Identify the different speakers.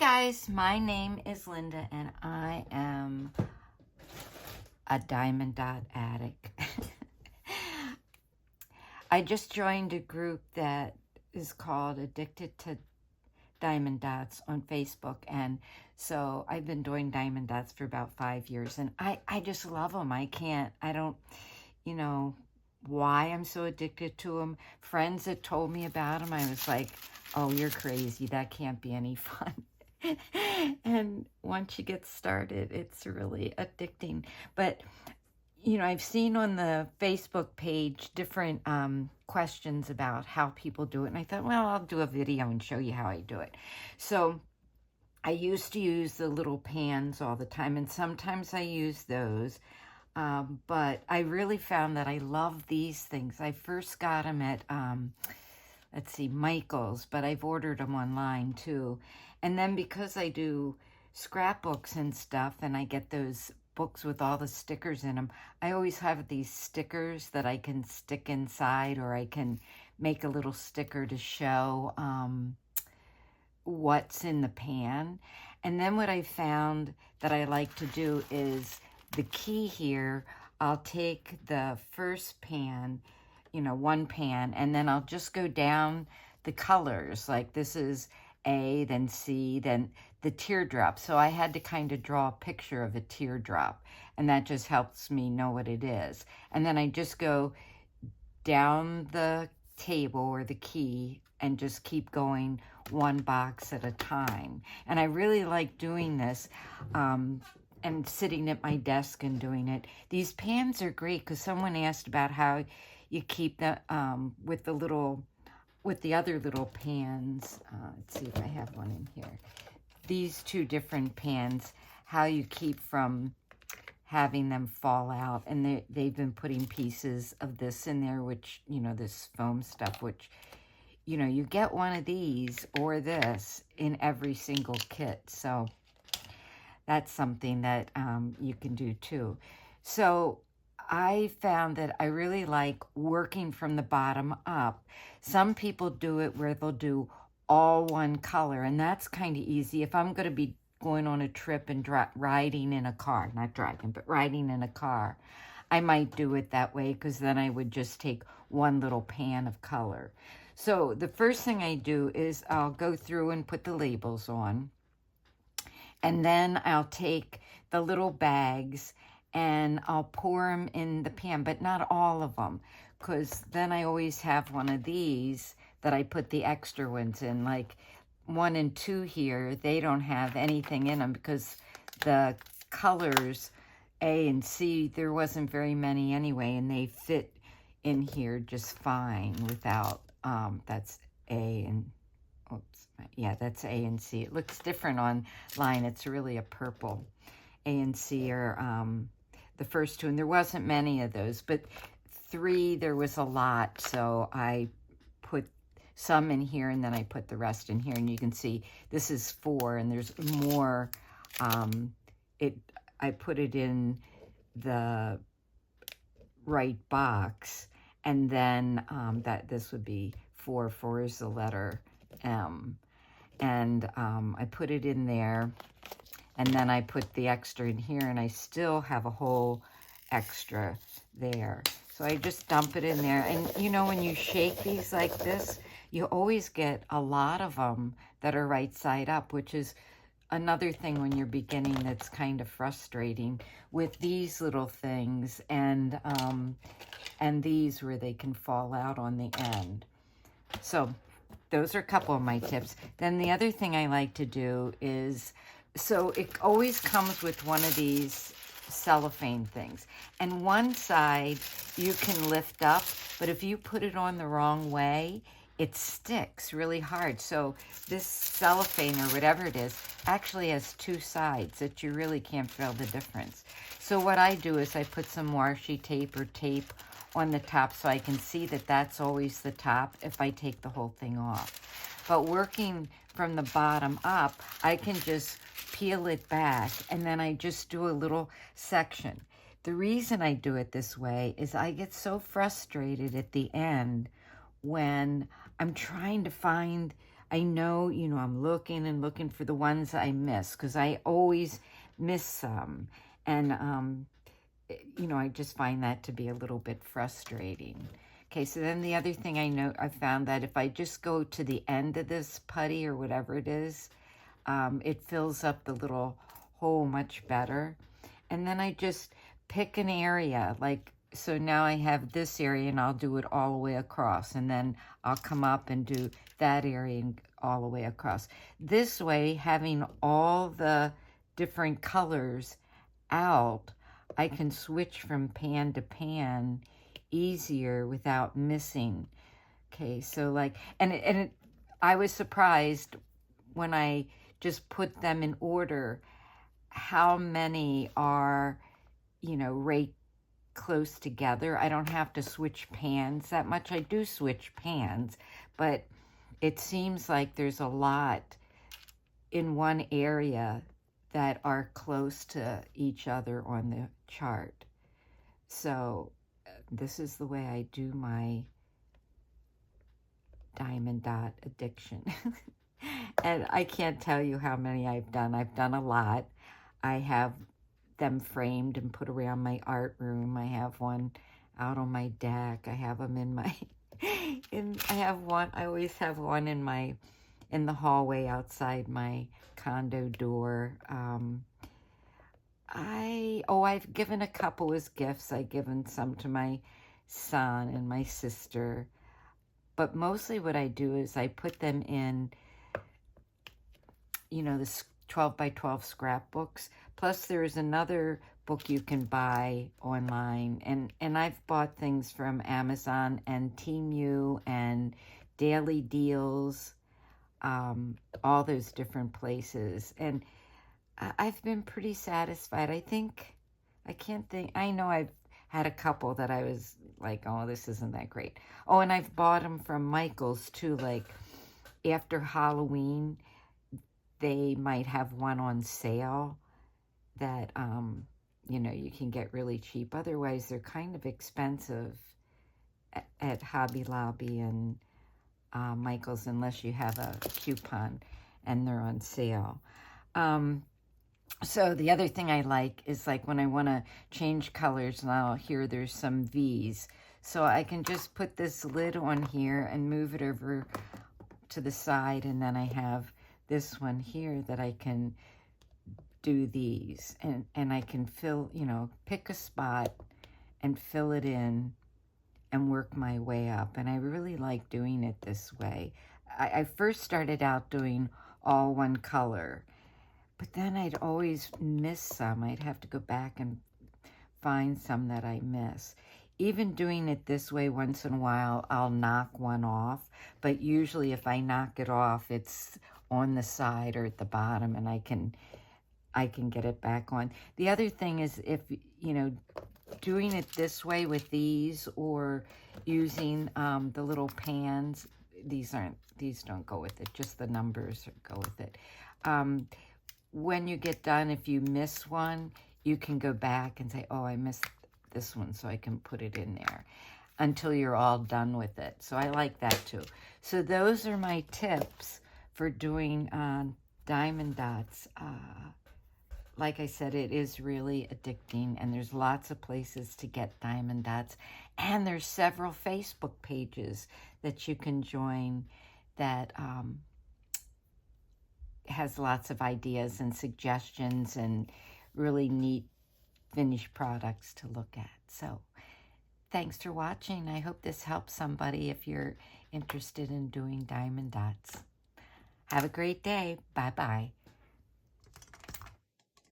Speaker 1: guys, my name is Linda and I am a diamond dot addict. I just joined a group that is called Addicted to Diamond Dots on Facebook, and so I've been doing diamond dots for about 5 years, and I just love them. I don't, you know, why I'm so addicted to them. Friends that told me about them, I was like, oh, you're crazy. That can't be any fun. And once you get started, it's really addicting. But, you know, I've seen on the Facebook page different questions about how people do it. And I thought, well, I'll do a video and show you how I do it. So I used to use the little pans all the time, and sometimes I use those. But I really found that I love these things. I first got them at, let's see, Michael's, but I've ordered them online too. And then because I do scrapbooks and stuff, and I get those books with all the stickers in them, I always have these stickers that I can stick inside, or I can make a little sticker to show what's in the pan. And then what I found that I like to do is the key here, I'll take the first pan, you know, one pan, and then I'll just go down the colors. Like this is A, then C, then the teardrop. So I had to kind of draw a picture of a teardrop, and that just helps me know what it is. And then I just go down the table or the key and just keep going one box at a time. And I really like doing this. And sitting at my desk and doing it. These pans are great because someone asked about how you keep the with the other little pans. Let's see if I have one in here. These two different pans, how you keep from having them fall out. And they've been putting pieces of this in there, which, you know, this foam stuff, which, you know, you get one of these or this in every single kit. So that's something that you can do too. So I found that I really like working from the bottom up. Some people do it where they'll do all one color, and that's kind of easy. If I'm going to be going on a trip and riding in a car, not driving, but riding in a car, I might do it that way because then I would just take one little pan of color. So the first thing I do is I'll go through and put the labels on. And then I'll take the little bags and I'll pour them in the pan, but not all of them, because then I always have one of these that I put the extra ones in. Like 1 and 2 here, they don't have anything in them because the colors A and C, there wasn't very many anyway, and they fit in here just fine without, that's A and yeah, that's A and C. It looks different online. It's really a purple. A and C are the first two, and there wasn't many of those, but 3, there was a lot, so I put some in here, and then I put the rest in here, and you can see this is 4, and there's more. I put it in the right box, and then that this would be 4. 4 is the letter M. And I put it in there, and then I put the extra in here, and I still have a whole extra there. So I just dump it in there. And, you know, when you shake these like this, you always get a lot of them that are right side up, which is another thing when you're beginning that's kind of frustrating with these little things and these where they can fall out on the end. So those are a couple of my tips. Then the other thing I like to do is, so it always comes with one of these cellophane things. And one side you can lift up, but if you put it on the wrong way, it sticks really hard. So this cellophane or whatever it is actually has 2 sides that you really can't feel the difference. So what I do is I put some washi tape or tape on the top so I can see that that's always the top if I take the whole thing off. But working from the bottom up, I can just peel it back and then I just do a little section. The reason I do it this way is I get so frustrated at the end when I'm trying to find, I know, I'm looking and looking for the ones I miss, because I always miss some. And, I just find that to be a little bit frustrating. Okay, so then the other thing I found that if I just go to the end of this putty or whatever it is, it fills up the little hole much better. And then I just pick an area, so now I have this area and I'll do it all the way across, and then I'll come up and do that area and all the way across. This way, having all the different colors out, I can switch from pan to pan easier without missing. Okay, so I was surprised when I just put them in order how many are, right close together. I don't have to switch pans that much. I do switch pans, but it seems like there's a lot in one area that are close to each other on the chart. So this is the way I do my diamond dot addiction. And I can't tell you how many I've done. I've done a lot. I have them framed and put around my art room. I have one out on my deck. I have them in my, I always have one in the hallway outside my condo door. I've given a couple as gifts. I've given some to my son and my sister. But mostly what I do is I put them in, the 12 by 12 scrapbooks. Plus there's another book you can buy online. And I've bought things from Amazon and Temu and Daily Deals, all those different places. And I've been pretty satisfied. I know I've had a couple that I was like, oh, this isn't that great. Oh, and I've bought them from Michael's too, after Halloween. They might have one on sale that, you can get really cheap. Otherwise, they're kind of expensive at Hobby Lobby and Michael's, unless you have a coupon and they're on sale. So the other thing I like is when I want to change colors, now here there's some V's. So I can just put this lid on here and move it over to the side, and then I have this one here that I can do these, and I can fill, pick a spot and fill it in and work my way up. And I really like doing it this way. I first started out doing all one color, but then I'd always miss some. I'd have to go back and find some that I miss. Even doing it this way, once in a while, I'll knock one off. But usually if I knock it off, it's on the side or at the bottom, and I can get it back on. The other thing is, if, doing it this way with these, or using the little pans, these don't go with it, just the numbers go with it. When you get done, if you miss one, you can go back and say, oh, I missed this one, so I can put it in there until you're all done with it. So I like that too. So those are my tips for doing diamond dots. Like I said, it is really addicting, and there's lots of places to get diamond dots. And there's several Facebook pages that you can join that has lots of ideas and suggestions and really neat finished products to look at. So thanks for watching. I hope this helps somebody if you're interested in doing diamond dots. Have a great day. Bye-bye.